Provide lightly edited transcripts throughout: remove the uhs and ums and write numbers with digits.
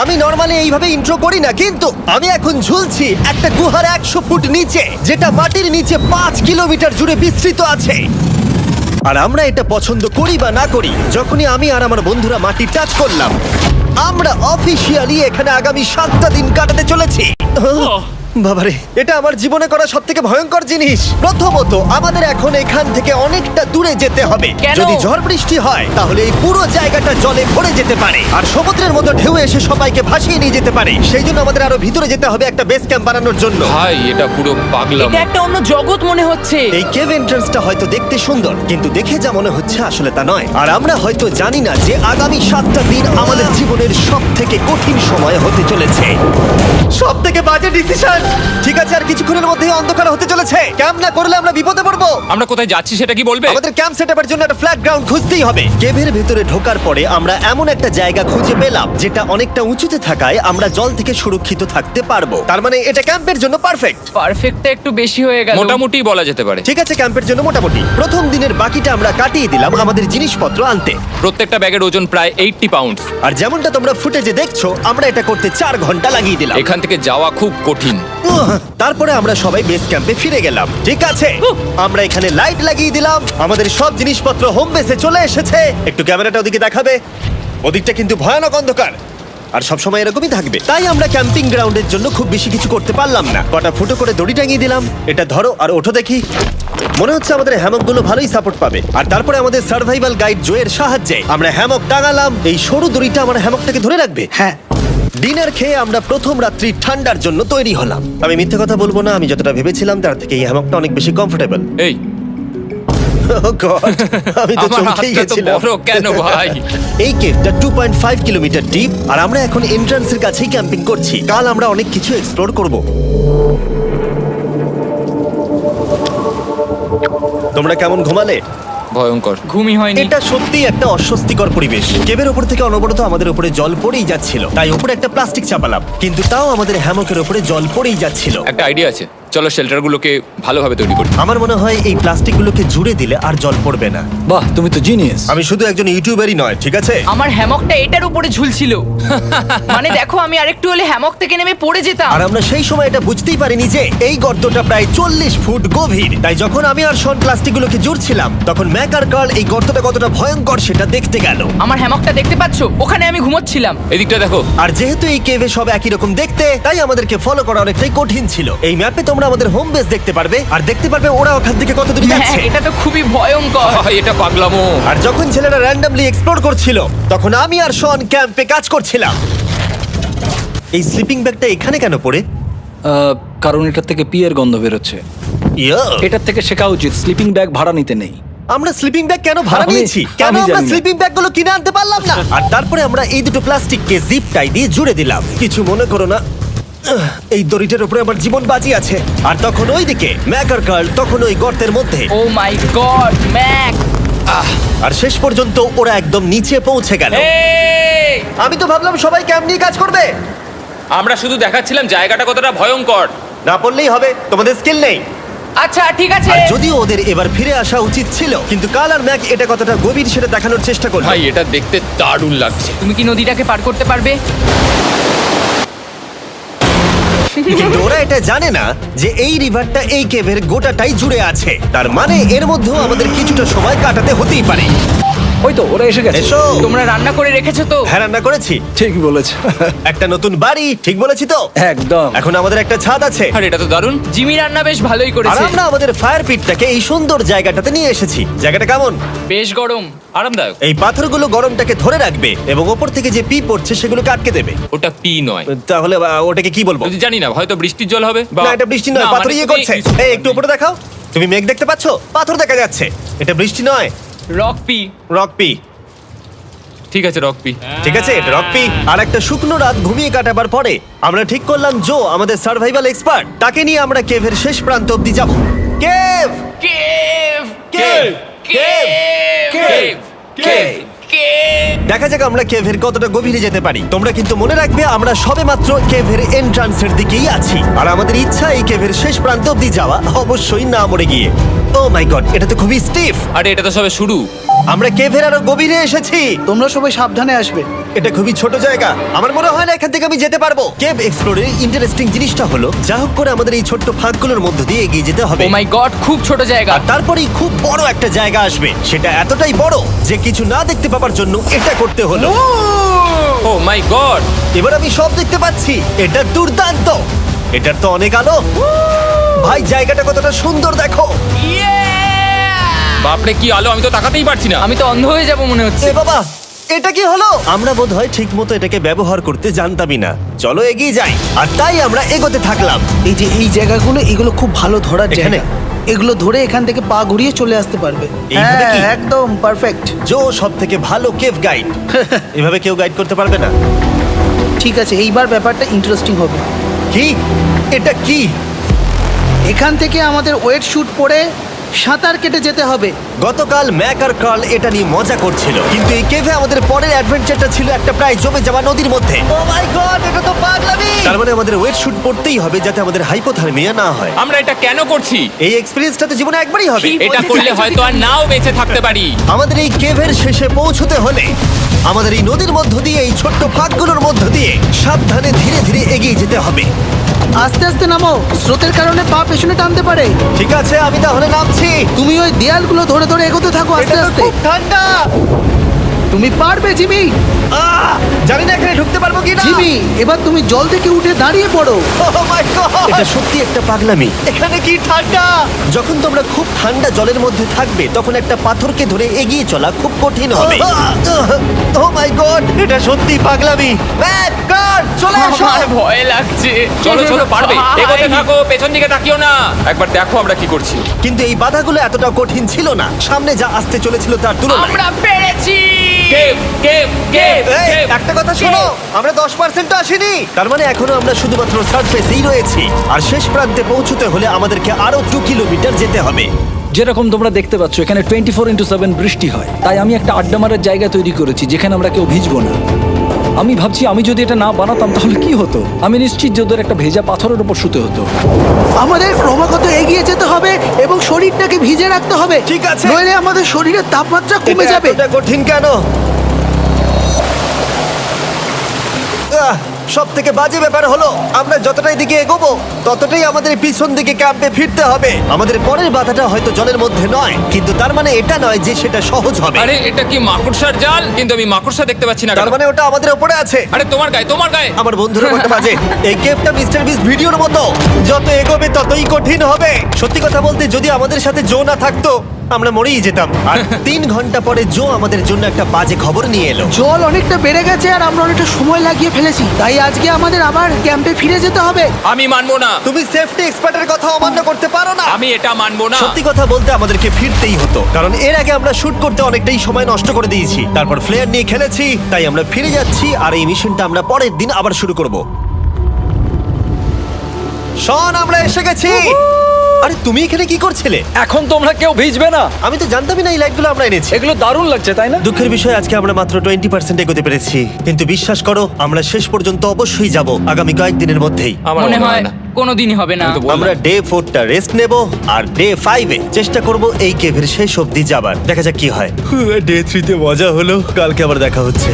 আমি নরমালি এইভাবে ইন্ট্রো করি না, কিন্তু আমি এখন ঝুলছি একটা গুহার 100 ফুট নিচে, যেটা মাটির নিচে 5 কিলোমিটার জুড়ে বিস্তৃত আছে। আর আমরা এটা পছন্দ করি বা না করি, যখনই আমি আর আমার বন্ধুরা মাটি টাচ করলাম, আমরা অফিসিয়ালি এখানে আগামী 7টা দিন কাটাতে চলেছি। বাবারে, এটা আমার জীবনে করা সবথেকে ভয়ঙ্কর জিনিস। প্রথমত, আমাদের এখন এখান থেকে অনেকটা দূরে যেতে হবে। কেন? যদি ঝড় বৃষ্টি হয় তাহলে এই পুরো জায়গাটা জলে ভরে যেতে পারে, আর সমুদ্রের মতো ঢেউ এসে সবাইকে ভাসিয়ে নিয়ে যেতে পারে। সেই জন্য আমাদের আরো ভিতরে যেতে হবে একটা বেস ক্যাম্প বানানোর জন্য। ভাই এটা পুরো পাগলাম। এটা একটা অন্য জগৎ মনে হচ্ছে। এই কেভ এন্ট্রান্সটা হয়তো দেখতে সুন্দর, কিন্তু দেখে যা মনে হচ্ছে আসলে তা নয়। আর আমরা হয়তো জানি না যে আগামী 7টা দিন আমাদের জীবনের সব থেকে কঠিন সময় হতে চলেছে। সব থেকে বাজে ডিসিশন। ঠিক আছে, আর কিছুক্ষণের মধ্যেই অন্ধকার হতে চলেছে। ক্যাম্প না করলে আমরা বিপদে পড়বো। আমরা কোথায় যাচ্ছি সেটা কি বলবে? আমাদের ক্যাম্প সেটআপের জন্য একটা ফ্ল্যাট গ্রাউন্ড খুঁজতেই হবে। কেভের ভেতরে ঢোকার পরে আমরা এমন একটা জায়গা খুঁজে পেলাম যেটা অনেকটা উঁচুতে থাকায় আমরা জল থেকে সুরক্ষিত থাকতে পারবো। তার মানে এটা ক্যাম্পের জন্য পারফেক্ট। পারফেক্টটা একটু বেশি হয়ে গেল। মোটামুটি বলা যেতে পারে। ঠিক আছে, ক্যাম্পের জন্য মোটামুটি। প্রথম দিনের বাকিটা আমরা কাটিয়ে দিলাম আমাদের জিনিসপত্র আনতে। প্রত্যেকটা ব্যাগের ওজন প্রায় 80 পাউন্ড। আর যেমনটা তোমরা ফুটেজে দেখছো, আমরা এটা করতে 4 ঘন্টা লাগিয়ে দিলাম। এখান থেকে যাওয়া খুব কঠিন। তারপরে আমরা সবাই বেস ক্যাম্পে ফিরে গেলাম। ঠিক আছে, আমরা এখানে লাইট লাগিয়ে দিলাম। আমাদের সব জিনিসপত্র হোম বেসে চলে এসেছে। একটু ক্যামেরাটা ওদিকে দেখাবে? ওদিকটা কিন্তু ভয়ানক অন্ধকার, আর সবসময় এরকমই থাকবে। তাই আমরা ক্যাম্পিং গ্রাউন্ডের জন্য খুব বেশি কিছু করতে পারলাম না। কটা ফুটো করে দড়ি টাঙিয়ে দিলাম। এটা ধরো আর ওঠো দেখি। মনে হচ্ছে আমাদের হ্যামকগুলো ভালোই সাপোর্ট পাবে। আর তারপরে আমাদের সার্ভাইভাল গাইড জোয়ের সাহায্যে আমরা হ্যামক টাঙালাম। এই সরু দড়িটা আমার হ্যামকটাকে ধরে রাখবে। হ্যাঁ, ডিনার খেয়ে আমরা প্রথম রাত্রি ঠান্ডার জন্য তৈরি হলাম। আমি মিথ্যে কথা বলবো না, আমি যতটা ভেবেছিলাম তার থেকে এই হ্যামকটা অনেক বেশি কমফোর্টেবল। এই আমি তো আমার চমকেই হাতটা তো গেছিলাম। বড় কেন ভাই? এই কেভটা 2.5 কিলোমিটার ডিপ, আর আমরা এখন এন্ট্রান্সের কাছেই ক্যাম্পিং করছি। কাল আমরা অনেক কিছু এক্সপ্লোর করব। তোমরা কেমন ঘুমালে? ভয়ঙ্কর। ঘুমই হয়নি। এটা সত্যি একটা অস্বস্তিকর পরিবেশ। কেবের উপর থেকে অনবরত আমাদের উপরে জল পড়েই যাচ্ছিল, তাই উপরে একটা প্লাস্টিক চাপালাম, কিন্তু তাও আমাদের হ্যামকের উপরে জল পড়েই যাচ্ছিল। একটা আইডিয়া আছে, চলো শেল্টারগুলোকে ভালোভাবে তৈরি করি। আমার মনে হয় এই প্লাস্টিকগুলোকে জুড়ে দিলে আর জল পড়বে না। বাহ, তুমি তো জিনিয়াস। আমি শুধু একজন ইউটিউবারই নয়, ঠিক আছে? আমার হ্যামকটা এটার উপরে ঝুলছিল। মানে দেখো, আমি আরেকটু হলে হ্যামক থেকে নেমে পড়ে যেতাম। আর আমরা সেই সময় এটা বুঝতেই পারিনি যে এই গর্তটা প্রায় 40 ফুট গভীর। তাই যখন আমি আর শন প্লাস্টিকগুলোকে জুড়ছিলাম, তখন ম্যাক আর কার্ল এই গর্তটা কতটা ভয়ঙ্কর সেটা দেখতে গেল। আমার হ্যামকটা দেখতে পাচ্ছো? ওখানে আমি ঘুমোচ্ছিলাম। এদিকটা দেখো। আর যেহেতু এই কেভে সব একই রকম দেখতে, তাই আমাদেরকে ফলো করা অনেকটাই কঠিন ছিল। এই ম্যাপে তোমরা আমাদের হোম বেস দেখতে পারবে, আর দেখতে পারবে ওরা ওখান থেকে কত দূর হ্যাঁ, যাচ্ছে। এটা তো খুবই ভয়ঙ্কর। ভাই এটা পাগলামো। আর যখন ছেলেরা র্যান্ডমলি এক্সপ্লোর করছিল, তখন আমি আর শন ক্যাম্পে কাজ করছিলাম। এই স্লিপিং ব্যাগটা এখানে কেন পড়ে? কারণ এটার থেকে পিয়ের গন্ধ বেরোচ্ছে। ইয়া, এটার থেকে শেখা উচিত স্লিপিং ব্যাগ ভাড়া নিতে নেই। আমরা স্লিপিং ব্যাগ কেন ভাড়া আমি- নিয়েছি? কেন আমি আমরা জানি না। স্লিপিং ব্যাগগুলো কিনে আনতে পারলাম না? আর তারপরে আমরা এই দুটো প্লাস্টিককে জিপ টাই দিয়ে জুড়ে দিলাম। কিছু মনে করো না, এই দড়িটার উপরে আমার জীবন বাজি আছে। আর তখন ওইদিকে ম্যাক আর কার্ল তখন ওই গর্তের মধ্যে। ও মাই গড, ম্যাক! আর শেষ পর্যন্ত ওরা একদম নিচে পৌঁছে গেল। এই, আমি তো ভাবলাম সবাই ক্যাম্প নিয়ে কাজ করবে। আমরা শুধু দেখাচ্ছিলাম জায়গাটা কতটা ভয়ঙ্কর। না পড়লেই হবে, তোমাদের স্কিল নেই। আচ্ছা ঠিক আছে। আর যদিও ওদের এবার ফিরে আসা উচিত ছিল, কিন্তু কাল আর ম্যাক এটা কতটা গভীর সেটা দেখানোর চেষ্টা করলো। ভাই এটা দেখতে দারুণ লাগছে। তুমি কি নদীটাকে পার করতে পারবে? কিন্তু ওরা এটা জানে না যে এই রিভারটা এই কেভের গোটাটাই জুড়ে আছে। তার মানে এর মধ্যেও আমাদের কিছুটা সময় কাটাতে হতেই পারে। ওই তো ওরা এসে গেছে। এসো। তোমরা রান্না করে রেখেছো তো? হ্যাঁ, রান্না করেছি। ঠিক বলেছ। একটা নতুন বাড়ি, ঠিক বলেছি তো? একদম। এখন আমাদের একটা ছাদ আছে। আর এটা তো দারুণ। জিমি রান্না বেশ ভালোই আর করেছে। আমরা আমাদের ফায়ার পিটটাকে এই সুন্দর জায়গাটাতে নিয়ে এসেছি। জায়গাটা কেমন? বেশ গরম। আরামদায়ক। এই পাথরগুলো গরমটাকে ধরে রাখবে এবং ওপর থেকে যে পি পড়ছে সেগুলোকে আটকে দেবে। ওটা পি নয়। তাহলে ওটাকে কি বলবো? যদি জানি না, হয়তো বৃষ্টির জল হবে। না, এটা বৃষ্টি নয়, পাথর মানে ইয়ে তুমি করছে। কিছু- এই একটু উপরে দেখাও। তুমি মেঘ দেখতে পাচ্ছো? পাথর দেখা যাচ্ছে। এটা বৃষ্টি নয়, রক পি। Rock P. ঠিক আছে, রক পি। ঠিক আছে, এটা রক পি। আর একটা শুকনো রাত ঘুমিয়ে কাটাবার পরে আমরা ঠিক করলাম জো আমাদের সার্ভাইভাল এক্সপার্ট, তাকে নিয়ে আমরা কেভের শেষ প্রান্ত অব্দি যাব। Cave, cave! Cave, cave, cave! Cave. দেখা যাক আমরা কেভের কতটা গভীরে যেতে পারি। তোমরা কিন্তু মনে রাখবে আমরা সবেমাত্র কেভের এন্ট্রান্সের দিকেই আছি, আর আমাদের ইচ্ছা এই কেভের শেষ প্রান্ত অব্দি যাওয়া, অবশ্যই না মরে গিয়ে। ও মাই গড, এটা তো খুবই স্টিফ। আরে এটা তো সবে শুরু। আমরা কেভের আরো গভীরে এসেছি। তোমরা সবাই সাবধানে আসবে। এটা খুবই ছোট জায়গা, আমার মনে হয় না এখান থেকে আমি যেতে পারবো। কেভ এক্সপ্লোরের ইন্টারেস্টিং জিনিসটা হলো যা হোক করে আমাদের এই ছোট্ট ফাঁকগুলোর মধ্য দিয়ে এগিয়ে যেতে হবে। ও মাই গড, খুব ছোট জায়গা। আর তারপরেই খুব বড় একটা জায়গা আসবে, সেটা এতটাই বড় যে কিছু না দেখতে পাওয়ার জন্য এটা করতে হলো। ও মাই গড! এবার আমি সব দেখতে পাচ্ছি, এটা দুর্দান্ত। এটার তো অনেক আলো। ভাই জায়গাটা কতটা সুন্দর দেখো। বাপরে কি আলো, আমি তো তাকাতেই পারছি না। আমি তো অন্ধ হয়ে যাব মনে হচ্ছে। এ বাবা, এটা কি হলো? আমরা বোধহয় ঠিক মতো এটাকে ব্যবহার করতে জানতামই না। চলো এগিয়ে যাই। আর তাই আমরা এগোতে থাকলাম। এই যে এই জায়গাগুলো, এগুলো খুব ভালো ধরার এখানে? জায়গা। এগুলো ধরে এখান থেকে পা ঘুরিয়ে চলে আসতে পারবে। এইভাবে কি? একদম পারফেক্ট। জো সব থেকে ভালো কেভ গাইড। এভাবে কেউ গাইড করতে পারবে না। ঠিক আছে, এইবার ব্যাপারটা ইন্টারেস্টিং হবে। কি? এটা কি? এখান থেকে আমাদের ওয়েট শুট পরে সাঁতার কেটে যেতে হবে। গতকাল ম্যাক আর কার্ল এটা নিয়ে মজা করছিল, কিন্তু এই কেভে আমাদের পরের অ্যাডভেঞ্চারটা ছিল একটা প্রায় জমে যাওয়া নদীর মধ্যে। ও মাই গড, এটা তো পাগলামি! তার মানে আমাদের ওয়েট শুট পড়তেই হবে যাতে আমাদের হাইপোথার্মিয়া না হয়। আমরা এটা কেন করছি? এই এক্সপেরিয়েন্সটা তো জীবনে একবারই হবে। কি? এটা বলতে করলে চাইছো হয়তো আর নাও বেঁচে থাকতে পারি। আমাদের এই কেভের শেষে পৌঁছতে হলে আমাদের এই নদীর মধ্য দিয়ে, এই ছোট্ট ফাঁকগুলোর মধ্য দিয়ে সাবধানে ধীরে ধীরে এগিয়ে যেতে হবে। আস্তে আস্তে নামো, স্রোতের কারণে পা পেছনে টানতে পারে। ঠিক আছে, আমি তাহলে নামছি। তুমি ওই দেয়ালগুলো ধরে ধরে এগোতে থাকো আস্তে এটা তো আস্তে। খুব ঠান্ডা। তুমি পারবে জিমি। জানি না এখানে ঢুকতে পারবো কি না। জিমি, এবার তুমি জল থেকে উঠে দাঁড়িয়ে পড়ো। এটা সত্যি একটা পাগলামি। এখানে কি ঠান্ডা! যখন তোমরা খুব ঠান্ডা জলের মধ্যে থাকবে তখন একটা পাথরকে ধরে এগিয়ে চলা খুব কঠিন হবে। ও মাই গড, এটা সত্যি পাগলামি। ম্যাক, কার্ল, চলে আসো। আমার ভয় লাগছে। চলো চলো, পারবে। ভাই। এগোতে থাকো, পেছন দিকে তাকিও না। একবার দেখো আমরা কি করছি। কিন্তু এই বাধাগুলো এতটা কঠিন ছিল না সামনে যা আসতে চলেছিল তার তুলনায়। আমরা পেরেছি। কেভ কেভ কেভ এই, কেভ। একটা কথা শোনো, আমরা 10% আসিনি। তার মানে এখনো আমরা শুধুমাত্র সার্ফেসেই রয়েছি, আর শেষ প্রান্তে পৌঁছতে হলে আমাদেরকে আরো 2 কিলোমিটার যেতে হবে। যেরকম তোমরা দেখতে পাচ্ছ এখানে 24x7 বৃষ্টি হয়, তাই আমি একটা আড্ডা মারার জায়গা তৈরি করেছি যেখানে আমরা কেউ ভিজবো না। আমি ভাবছি আমি যদি এটা না বানাতাম তাহলে কি হতো। আমি নিশ্চিত যে ওদের একটা ভেজা পাথরের উপর শুতে হতো। আমাদের ক্রমাগত এগিয়ে যেতে হবে এবং শরীরটাকে ভিজে রাখতে হবে। ঠিক আছে। নইলে আমাদের শরীরের তাপমাত্রা কমে যাবে। এটা কঠিন কেন? সব থেকে বাজে ব্যাপার হলো আমরা যতটাই দিকে এগোবো ততটাই আমাদের পিছন দিকে ক্যাম্পে ফিরতে হবে। আমাদের পরের বাধাটা হয়তো জলের মধ্যে নয়, কিন্তু তার মানে এটা নয় যে সেটা সহজ হবে। আরে এটা কি মাকড়সার জাল? কিন্তু আমি মাকড়সা দেখতে পাচ্ছি না তার কেন? মানে ওটা আমাদের উপরে আছে। আরে তোমার গায়ে, তোমার গায়ে। আমার বন্ধুরা বলতে বাজে। এই গেমটা মিস্টার বিস ভিডিওর মতো, যত এগোবে ততই কঠিন হবে। সত্যি কথা বলতে যদি আমাদের সাথে জো না থাকতো আমরা মরেই যেতাম। আর 3 ঘন্টা পরে জো আমাদের জন্য একটা বাজে খবর নিয়ে এলো। জল অনেকটা বেড়ে গেছে আর আমরা অনেকটা সময় লাগিয়ে ফেলেছি, তাই আজকে আমাদের আবার ক্যাম্পে ফিরে যেতে হবে। আমি মানবো না। তুমি সেফটি এক্সপার্টের কথা অমান্য করতে পারো না। আমি এটা মানবো না। সত্যি কথা বলতে আমাদেরকে ফিরতেই হতো, কারণ এর আগে আমরা শুট করতে অনেকটাই সময় নষ্ট করে দিয়েছি। তারপর ফ্লেয়ার নিয়ে খেলেছি, তাই আমরা ফিরে যাচ্ছি আর এই মিশনটা আমরা পরের দিন আবার শুরু করব। শন, আমরা এসে গেছি। আরে তুমি এখানে কি করছিলে? এখন তোমরা কেউ ভিজবে না। আমি তো জানতামই না এই লাইটগুলো আমরা এনেছি। এগুলো দারুণ লাগছে তাই না? দুঃখের বিষয় আজকে আমরা মাত্র 20% এগোতে পেরেছি, কিন্তু বিশ্বাস করো আমরা শেষ পর্যন্ত অবশ্যই যাব আগামী কয়েকদিনের মধ্যেই। আমার মনে হয় না। কোনোদিনই হবে না। আমি তো বললাম। আমরা ডে 4টা রেস্ট নেব আর ডে 5-এ চেষ্টা করব এই কেভের শেষ অবধি যাবার। দেখা যাক কি হয়। ডে 3-তে মজা হলো, কালকে আবার দেখা হচ্ছে।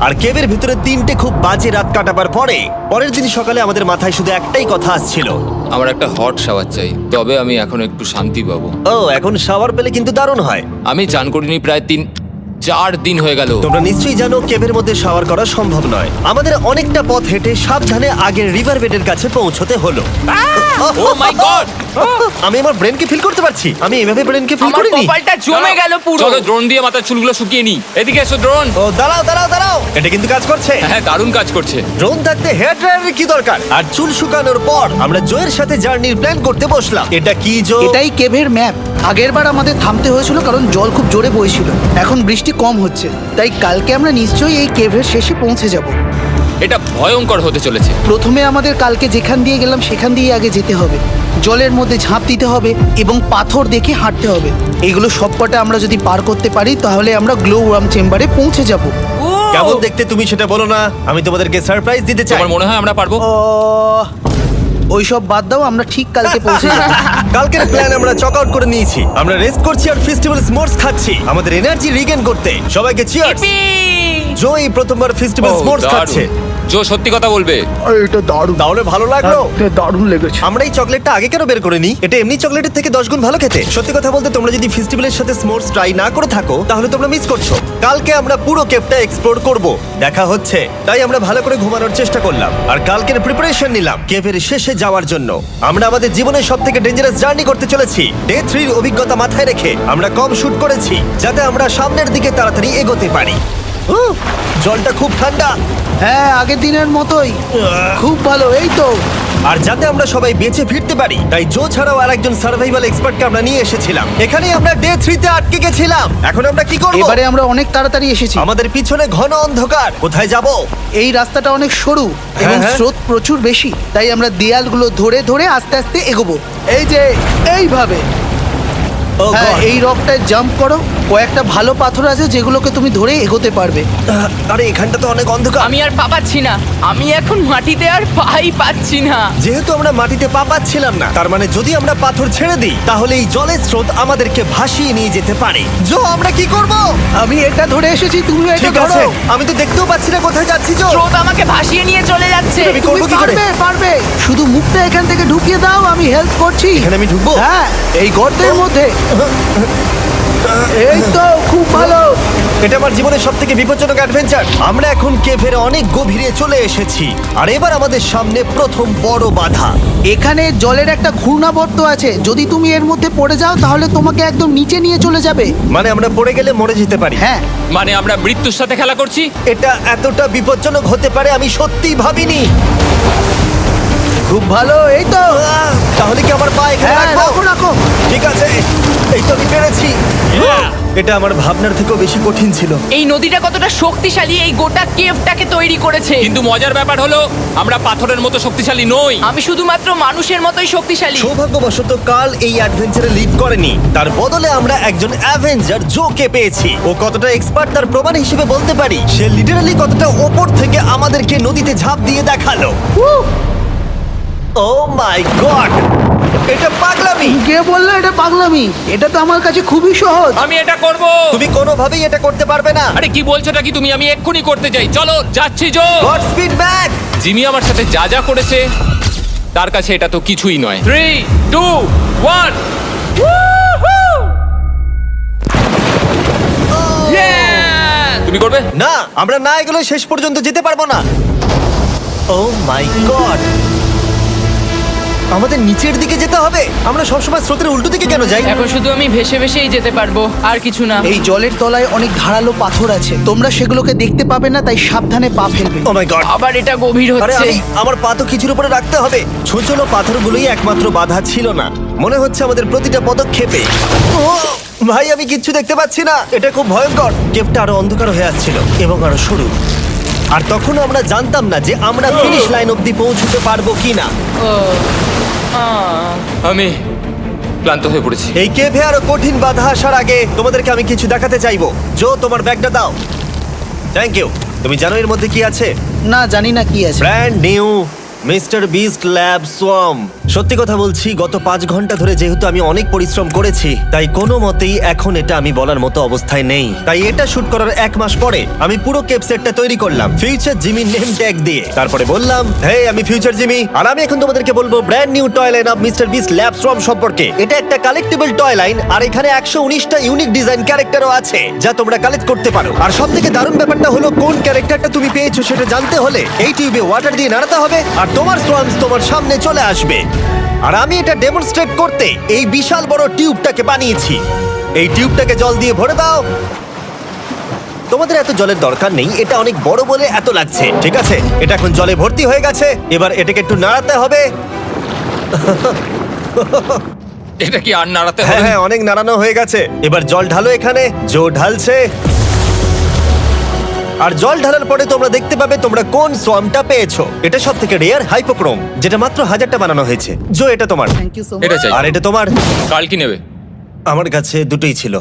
আর কেভের ভিতরে 3টে খুব বাজে রাত কাটাবার পরে পরের দিন সকালে আমাদের মাথায় শুধু একটাই কথা আসছিল। আমার একটা হট শাওয়ার চাই, তবে আমি এখন একটু শান্তি পাবো। ও, এখন শাওয়ার পেলে কিন্তু দারুণ হয়। আমি চান করিনি প্রায় 3-4 দিন হয়ে গেল। তোমরা নিশ্চয়ই জানো কেভের মধ্যে শাওয়ার করা সম্ভব নয়। আমাদের অনেকটা পথ হেঁটে সাবধানে আগের রিভার বেডের কাছে পৌঁছতে হলো। ও মাই গড! আমি আমার ব্রেনকে ফিল করতে পারছি। আমি এভাবে ব্রেনকে ফিল আমার করিনি। কপালটা জমে গেল পুরো। চলো ড্রোন দিয়ে মাথার চুলগুলো শুকিয়ে নি। এদিকে এসো ড্রোন। ও দাঁড়াও দাঁড়াও দাঁড়াও, এটা কিন্তু কাজ করছে। হ্যাঁ, দারুণ কাজ করছে। ড্রোন থাকতে হেয়ার ড্রায়ারের কি দরকার? আর চুল শুকানোর পর আমরা জোয়ের সাথে জার্নির প্ল্যান করতে বসলাম। এটা কি জো? এটাই কেভের ম্যাপ। আগেরবার আমাদের থামতে হয়েছিল কারণ জল খুব জোরে বইছিল। এখন বৃষ্টি কম হচ্ছে, তাই কালকে আমরা নিশ্চয়ই এই কেভের শেষে পৌঁছে যাব। এটা ভয়ঙ্কর হতে চলেছে। প্রথমে আমাদের কালকে যেখান দিয়ে গেলাম সেখান দিয়ে আগে যেতে হবে। জলের মধ্যে ঝাঁপ দিতে হবে এবং পাথর দেখে হাঁটতে হবে। এগুলো সবকটা আমরা যদি পার করতে পারি তাহলে আমরা গ্লো ওয়ার্ম চেম্বারে পৌঁছে যাব। কেমন দেখতে তুমি সেটা বলো না, আমি তোমাদেরকে সারপ্রাইজ দিতে চাই। তোমার মনে হয় আমরা পারবো? ওইসব বাদ দাও, আমরা ঠিক কালকে পৌঁছে যাব। কালকের প্ল্যান আমরা চক আউট করে নিয়েছি। আমরা রেস্ট করছি আর ফেস্টিভ্যাল স্মোর্টস খাচ্ছি আমাদের এনার্জি রিগেন করতে। সবাইকে চিয়ার্স। Yippee! জো এই প্রথমবার ফেস্টিভ্যাল স্মোর্টস খাচ্ছে। জো সত্যি কথা বলবে। এটা দারুণ, তাহলে ভালো লাগলো? এটা দারুণ লেগেছে। আমরা এই চকলেটটা আগে কেন বের করিনি? এটা এমনি চকলেটের থেকে 10 গুণ ভালো খেতে। সত্যি কথা বলতে তোমরা যদি ফেস্টিভ্যালের সাথে স্মোর্টস ট্রাই না করে থাকো তাহলে তোমরা মিস করছো। কালকে আমরা পুরো কেভটা এক্সপ্লোর করব, দেখা হচ্ছে। তাই আমরা ভালো করে ঘুমানোর চেষ্টা করলাম আর কালকের প্রিপারেশন নিলাম কেভের শেষে যাওয়ার জন্য। আমরা আমাদের জীবনের সবথেকে ডেঞ্জারাস জার্নি করতে চলেছি। ডে 3 এর অভিজ্ঞতা মাথায় রেখে আমরা কম শুট করেছি যাতে আমরা সামনের দিকে তাড়াতাড়ি এগোতে পারি। উহ, জলটা খুব ঠান্ডা। হ্যাঁ, আগের দিনের মতোই খুব ভালো। এই তো আর যাতে আমরা সবাই বেঁচে ফিরতে পারি তাই জো ছাড়াও আরেকজন সার্ভাইভাল এক্সপার্টকে আমরা নিয়ে এসেছিলাম। এখানেই আমরা ডে 3 তে আটকে গেছিলাম। এখন আমরা কি করব? এবারে আমরা অনেক তাড়াতাড়ি এসেছি। আমাদের পিছনে ঘন অন্ধকার। কোথায় যাব? এই রাস্তাটা অনেক সরু এবং হ্যাঁ। স্রোত প্রচুর বেশি, তাই আমরা দেয়ালগুলো ধরে ধরে আস্তে আস্তে এগোবো। এই যে এইভাবে। ও হ্যাঁ, God! এই রকটায় জাম্প করো। কয়েকটা ভালো পাথর আছে যেগুলোকে তুমি ধরে এগোতে পারবে। আরে এখানটা তো অনেক অন্ধকার। আমি আর পা পাচ্ছি না, আমি এখন মাটিতে আর পাই পাচ্ছি না। যেহেতু আমরা মাটিতে পা পাচ্ছিলাম না তার মানে যদি আমরা পাথর ছেড়ে দিই তাহলে এই জলের স্রোত আমাদেরকে ভাসিয়ে নিয়ে যেতে পারে। জো আমরা কি করব? আমি এটা ধরে এসেছি, তুমি এটা ঠিক ধরো। আছে, আমি তো দেখতেও পাচ্ছি না কোথায় যাচ্ছি। জো স্রোত আমাকে ভাসিয়ে নিয়ে চলে যাচ্ছে। আমি তুমি করবো কি করে? পারবে, পারবে। শুধু মুখটা এখান থেকে ঢুকিয়ে দাও, আমি হেল্প করছি। এখানে আমি ঢুকবো? হ্যাঁ, এই গর্তের মধ্যে। এই তো খুব ভালো। এটা আমার জীবনের সব থেকে বিপজ্জনক অ্যাডভেঞ্চার। আমরা এখন কেভের অনেক গভীরে চলে এসেছি আর এবার আমাদের সামনে প্রথম বড় বাধা। এখানে জলের একটা ঘূর্ণাবর্ত আছে, যদি তুমি এর মধ্যে পড়ে যাও তাহলে তোমাকে একদম নিচে নিয়ে চলে যাবে। মানে আমরা পড়ে গেলে মরে যেতে পারি। হ্যাঁ, মানে আমরা মৃত্যুর সাথে খেলা করছি। এটা এতটা বিপজ্জনক হতে পারে আমি সত্যিই ভাবিনি। খুব ভালো। এই তো। তাহলে কি আমার পা এখানে হ্যাঁ, রাখবো? রাখো রাখো। ঠিক আছে, এই তো আমি পেরেছি। এটা আমার ভাবনার থেকেও বেশি কঠিন ছিল। এই নদীটা কতটা শক্তিশালী এই গোটা কেভটাকে তৈরি করেছে। কিন্তু মজার ব্যাপার হলো আমরা পাথরের মতো শক্তিশালী নই। আমি শুধুমাত্র মানুষের মতোই শক্তিশালী। সৌভাগ্যবশত কার্ল এই অ্যাডভেঞ্চারে লিড করেনি, তার বদলে আমরা একজন অ্যাভেঞ্জার জোকে পেয়েছি। ও কতটা এক্সপার্ট তার প্রমাণ হিসেবে বলতে পারি। সে লিটারালি কতটা ওপর থেকে আমাদেরকে নদীতে ঝাঁপ দিয়ে দেখালো। ও মাই গড, এটা পাগলামি। কে বললো এটা পাগলামি? এটা তো আমার কাছে খুবই সহজ। আমি এটা করব। তুমি কোনোভাবেই এটা করতে পারবে না। আরে কি বলছোটা কি তুমি? আমি এক্ষুনি করতে চাই। চলো যাচ্ছি Joe. God speed back. Jimmy আমার সাথে যা যা করেছে তার কাছে এটা তো কিছুই নয়। 3, 2, 1। তুমি করবে? না, আমরা না এগুলো শেষ পর্যন্ত যেতে পারবো না। ও মাই গড, আমাদের নিচের দিকে যেতে হবে। আমরা সবসময় স্রোতের উল্টো দিকে কেন যাই? এখন শুধু আমি ভেসে ভেসেই যেতে পারবো, আর কিছু না। এই জলের তলায় অনেক ধারালো পাথর আছে, তোমরা সেগুলোকে দেখতে পাবে না, তাই সাবধানে পা ফেলবে। ও মাই গড, আবার এটা গভীর আরে হচ্ছে। আমার পা তো কিছুর উপরে রাখতে হবে। ছোট পাথরগুলোই একমাত্র বাধা ছিল না, মনে হচ্ছে আমাদের প্রতিটা পদক্ষেপে। ও ভাই, আমি কিচ্ছু দেখতে পাচ্ছি না। এটা খুব ভয়ঙ্কর। কেভটা আরো অন্ধকার হয়ে আসছিল এবং আরো সরু। আর তখন আমরা জানতাম না যে আমরা ফিনিশ লাইন অবধি পৌঁছতে পারবো কিনা। আমি ক্লান্ত হয়ে পড়েছি। এই কেভে আরো কঠিন বাধা আসার আগে তোমাদেরকে আমি কিছু দেখাতে চাইবো। জো, তোমার ব্যাগটা দাও। Thank you. তুমি জানো এর মধ্যে কি আছে? না, জানি না কি আছে। Brand new mister beast lab swamp. সত্যি কথা বলছি, গত 5 ঘন্টা ধরে যেহেতু আমি অনেক পরিশ্রম করেছি তাই কোনো মতেই এখন এটা আমি বলার মতো অবস্থায় নেই। তাই এটা শুট করার 1 মাস পরে আমি পুরো কেপ সেটটা তৈরি করলাম ফিউচার জিমি নেম ট্যাগ দিয়ে। তারপরে বললাম, হে আমি ফিউচার জিমি, আর আমি এখন তোমাদেরকে বলবো brand new toy line of mister beast lab swamp সম্পর্কে। এটা একটা কালেক্টেবল টয় লাইন আর এখানে 119টা ইউনিক ডিজাইন ক্যারেক্টারও আছে যা তোমরা কালেক্ট করতে পারো। আর সবথেকে দারুণ ব্যাপারটা হলো কোন ক্যারেক্টারটা তুমি পেয়েছো সেটা জানতে হলে এই টিউবে ওয়াটার দিয়ে নাড়াতে হবে আর তোমার সোয়ামস তোমার সামনে চলে আসবে। আর আমি এটা ডেমনস্ট্রেট করতে এই বিশাল বড় টিউবটাকে বানিয়েছি। এই টিউবটাকে জল দিয়ে ভরে দাও। তোমাদের এত জলের দরকার নেই, এটা অনেক বড় বলে এত লাগছে। ঠিক আছে, এটা এখন জলে ভর্তি হয়ে গেছে। এবার এটাকে একটু নাড়াতে হবে। এটা কি আর নাড়াতে হ্যাঁ হবে? হ্যাঁ, অনেক নাড়ানো হয়ে গেছে। এবার জল ঢালো এখানে। জো ঢালছে। আর জল ঢালার পরে তোমরা দেখতে পাবে তোমরা কোন সোয়ামটা পেয়েছো। এটা সব থেকে রেয়ার হাইপোক্রোম, যেটা মাত্র 1000টা বানানো হয়েছে। জো, এটা তোমার। থ্যাংক ইউ সো এটা মাচ। চাই। আর এটা তোমার। কাল কি নেবে? আমার কাছে দুটোই ছিল।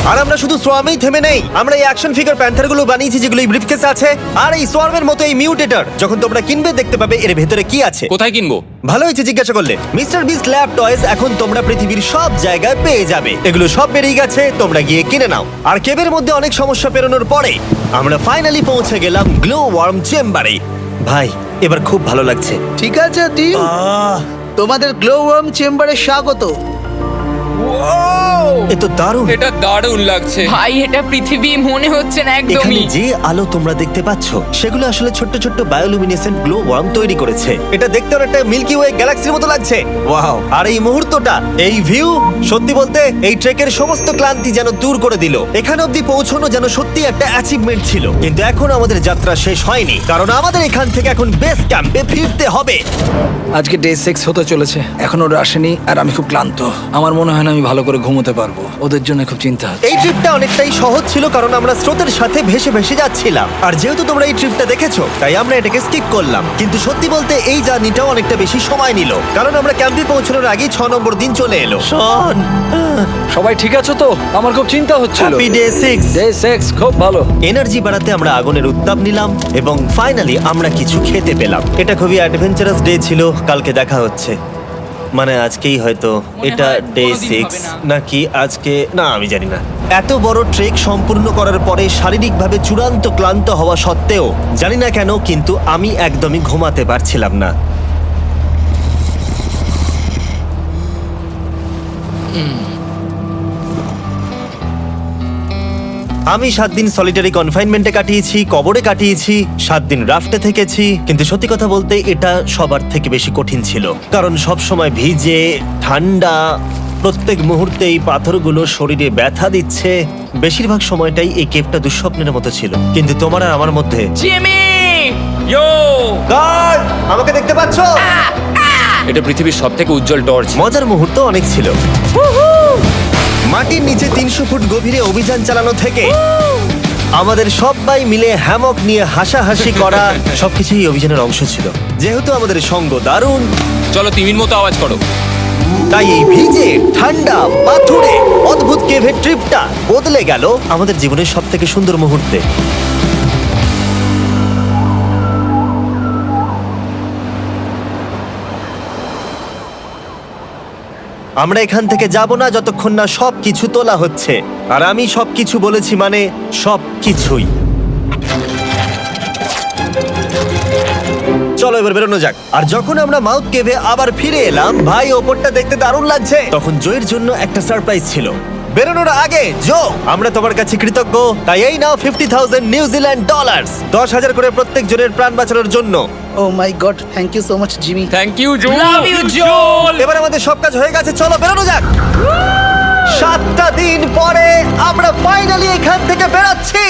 আর আমরা শুধু সোয়ামেই থেমে নেই, আমরা এই অ্যাকশন ফিগার প্যান্থার গুলো বানিয়েছি যেগুলো এই ব্রিফকেসে আছে। আর এই সোয়ার্মের মতো এই মিউটেটর যখন তোমরা কিনবে দেখতে পাবে এর ভেতরে কি আছে। কোথায় কিনবো? ভালো হয়েছে জিজ্ঞাসা করলে। মিস্টার বিস্ট ল্যাব টয়েস এখন তোমরা পৃথিবীর সব জায়গায় পেয়ে যাবে। এগুলো সব বেরিয়ে গেছে, তোমরা গিয়ে কিনে নাও। আর কেবের মধ্যে অনেক সমস্যা পেরোনোর পরে আমরা ফাইনালি পৌঁছে গেলাম গ্লো ওয়ার্ম চেম্বারে। ভাই এবার খুব ভালো লাগছে। ঠিক আছে টিম, তোমাদের গ্লো ওয়ার্ম চেম্বারে স্বাগত। এ তো দারুণ। এটা দারুণ লাগছে। ভাই এটা পৃথিবী মনে হচ্ছে না এখানে একদমই। যে আলো তোমরা দেখতে পাচ্ছ সেগুলো আসলে ছোট্ট ছোট্ট বায়োলুমিনেসেন্ট গ্লো ওয়ার্ম তৈরি করেছে। এটা দেখতে অনেকটা মিল্কি ওয়ে গ্যালাক্সির মতো লাগছে। ওয়াও! আর এই মুহূর্তটা, এই ভিউ, সত্যি বলতে এই ট্রেকের সমস্ত ক্লান্তি যেন দূর করে দিল। এখানে অবধি পৌঁছানো যেন সত্যি একটা অ্যাচিভমেন্ট ছিল। কিন্তু এখন আমাদের যাত্রা শেষ হয়নি, কারণ আমাদের এখান থেকে এখন বেস ক্যাম্পে ফিরতে হবে। আজকে ডে 6 হতে চলেছে, এখনো ওরা আসেনি আর আমি খুব ক্লান্ত। আমার মনে হয় না আমি ভালো করে ঘুমোতে পারবো, ওদের জন্য খুব চিন্তা হচ্ছে। এই ট্রিপটা অনেকটাই সহজ ছিল কারণ আমরা স্রোতের সাথে ভেসে ভেসে যাচ্ছিলাম। আর যেহেতু তোমরা এই ট্রিপটা দেখেছো তাই আমরা এটাকে স্কিপ করলাম। কিন্তু সত্যি বলতে এই জার্নিটাও অনেকটা বেশি সময় নিল, কারণ আমরা ক্যাম্পে পৌঁছানোর আগেই 6 নম্বর দিন চলে এলো। শন, সবাই ঠিক আছো তো? আমার খুব চিন্তা হচ্ছিল। Happy day 6। ডে 6 খুব ভালো। এনার্জি বাড়াতে আমরা আগুনের উত্তাপ নিলাম এবং ফাইনালি আমরা কিছু খেতে পেলাম। এটা খুবই অ্যাডভেঞ্চারাস ডে ছিল। কালকে দেখা হচ্ছে, মানে আজকেই হয়তো। এটা হয় ডে কোনোদিন 6 হবে না। নাকি আজকে, না আমি জানি না। এত বড় ট্রেক সম্পূর্ণ করার পরে শারীরিকভাবে চূড়ান্ত ক্লান্ত হওয়া সত্ত্বেও জানি না কেন কিন্তু আমি একদমই ঘুমাতে পারছিলাম না। আমি 7 দিন সলিটারি কনফাইনমেন্টে কাটিয়েছি, কবরে কাটিয়েছি, 7 দিন রাফটে থেকেছি। কিন্তু সত্যি কথা বলতে এটা সবার থেকে বেশি কঠিন ছিল, কারণ সব সময় ভিজে, ঠান্ডা, প্রত্যেক মুহূর্তে এই পাথরগুলো শরীরে ব্যথা দিচ্ছে। বেশিরভাগ সময়টাই এই কেভটা দুঃস্বপ্নের মতো ছিল। কিন্তু তোমার আর আমার মধ্যে জিমি! ইয়ো! গার্ড, আমাকে দেখতে পাচ্ছো? এটা পৃথিবীর সবথেকে উজ্জ্বল টর্চ। মজার মুহূর্ত অনেক ছিল। মাটির নিচে 300 ফুট গভীরে অভিযান চালানো থেকে আমাদের সবাই মিলে হ্যামক নিয়ে হাসাহাসি করা সবকিছুই এই অভিযানের অংশ ছিল। যেহেতু আমাদের সঙ্গ দারুণ, চলো তিমির মতো আওয়াজ করো। তাই এই ভিজে, ঠান্ডা, পাথুরে অদ্ভুত কেভের ট্রিপটা বদলে গেল আমাদের জীবনের সব থেকে সুন্দর মুহূর্তে। আমরা এখান থেকে যাব না যতক্ষণ না সবকিছু তোলা হচ্ছে। আর আমি সবকিছু বলেছি মানে সবকিছুই। চলো এবার বেরোনো যাক। আর যখন আমরা মাউথ কেভে আবার ফিরে এলাম, ভাই ওপরটা দেখতে দারুণ লাগছে। তখন জোয়ের জন্য একটা সারপ্রাইজ ছিল। বেরোনোর আগে জো, আমরা তোমার কাছে কৃতজ্ঞ। তাই এই নাও $50,000 নিউজিল্যান্ড ডলার, 10,000 করে প্রত্যেক জনের প্রাণ বাঁচানোর জন্য। Oh my god, thank you so much Jimmy. Thank you Joe. Love you, Joel! এবার আমাদের সব কাজ হয়ে গেছে, চলো বেরোনো যাক। 7টা দিন পরে আমরা ফাইনালি এখান থেকে বেরোচ্ছি।